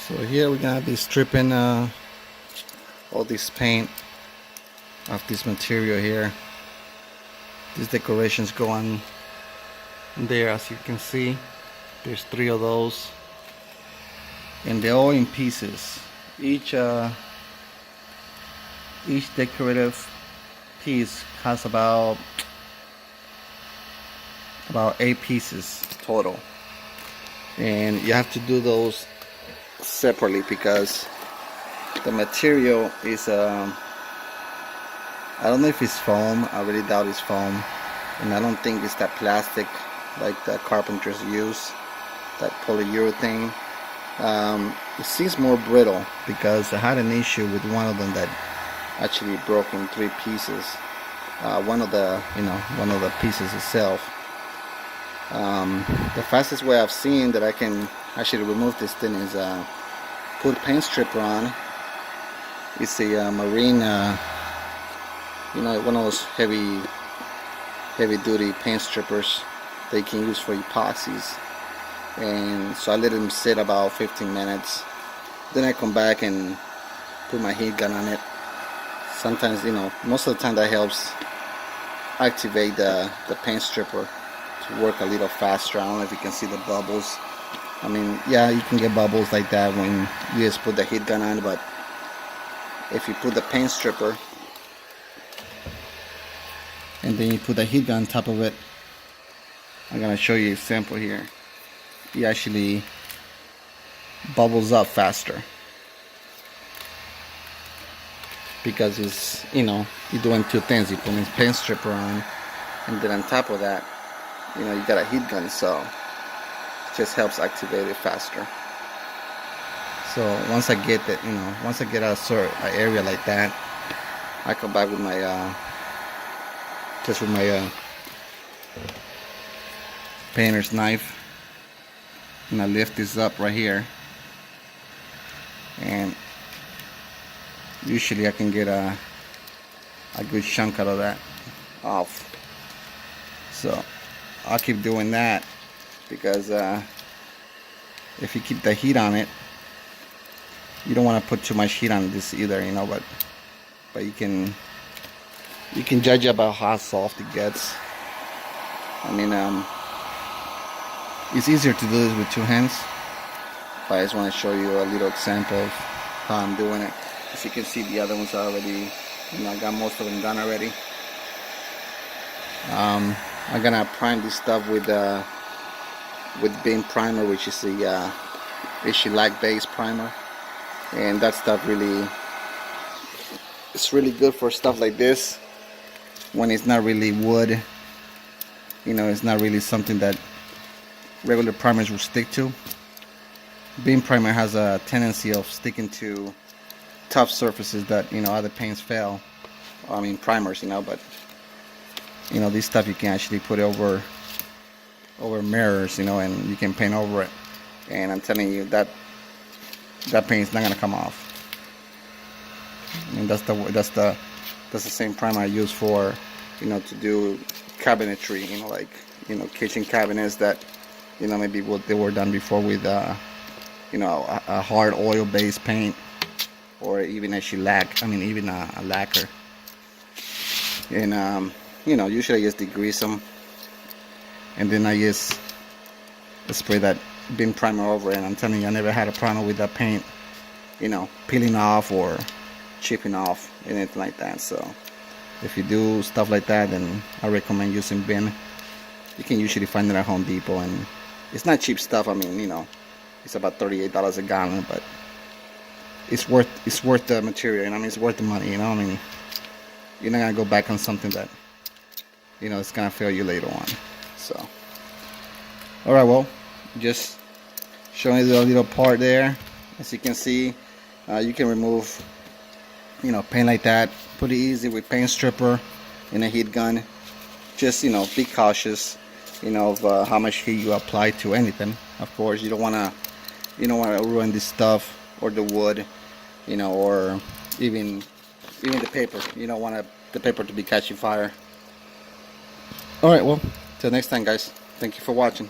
So here we're gonna be stripping all this paint off this material here. These decorations go on there, as you can see. There's 3 of those, and they're all in pieces. Each decorative piece has about 8 pieces total, and you have to do those separately because the material is I don't know if it's foam. I really doubt it's foam, and I don't think it's that plastic like the carpenters use, that polyurethane. It seems more brittle because I had an issue with one of them that actually broke in 3 pieces. One of the pieces itself. The fastest way I've seen that I can actually remove this thing is put paint stripper on. It's a marine, one of those heavy duty paint strippers that you can use for epoxies. And so I let them sit about 15 minutes. Then I come back and put my heat gun on it. Sometimes, most of the time that helps activate the paint stripper to work a little faster. I don't know if you can see the bubbles. I mean, yeah, you can get bubbles like that when you just put the heat gun on, but if you put the paint stripper and then you put the heat gun on top of it, I'm gonna show you a sample here. It actually bubbles up faster because it's, you're doing 2 things. You put a paint stripper on, and then on top of that, you got a heat gun, so it just helps activate it faster. So once I get that, once I get a certain area like that, I come back with my painter's knife, and I lift this up right here, and usually I can get a good chunk out of that off. So I'll keep doing that because if you keep the heat on it, you don't want to put too much heat on this either, but you can judge about how soft it gets. I mean, it's easier to do this with 2 hands, but I just want to show you a little example of how I'm doing it. As you can see, the other ones are already, I got most of them done already. I'm gonna prime this stuff with beam primer, which is the shellac based primer, and that stuff it's really good for stuff like this when it's not really wood. It's not really something that regular primers will stick to. Beam primer has a tendency of sticking to tough surfaces that other paints fail. I mean primers, but this stuff you can actually put over mirrors, and you can paint over it. And I'm telling you that paint's not gonna come off. I mean that's the same primer I use for to do cabinetry, kitchen cabinets that maybe what they were done before with a hard oil based paint, or even a shellac, even a lacquer. And usually I just degrease them, and then I just spray that beam primer over it. And I'm telling you, I never had a problem with that paint peeling off or chipping off, anything like that. So if you do stuff like that, then I recommend using beam. You can usually find it at Home Depot, and it's not cheap stuff. It's about $38 a gallon, but it's worth the material. It's worth the money. You're not gonna go back on something that it's gonna fail you later on. So, all right, well, just showing you the little part there. As you can see, you can remove paint like that pretty easy with paint stripper and a heat gun. Just be cautious of how much heat you apply to anything. Of course, you don't want to ruin this stuff or the wood, or even the paper. You don't want the paper to be catching fire. Alright, well, till next time, guys. Thank you for watching.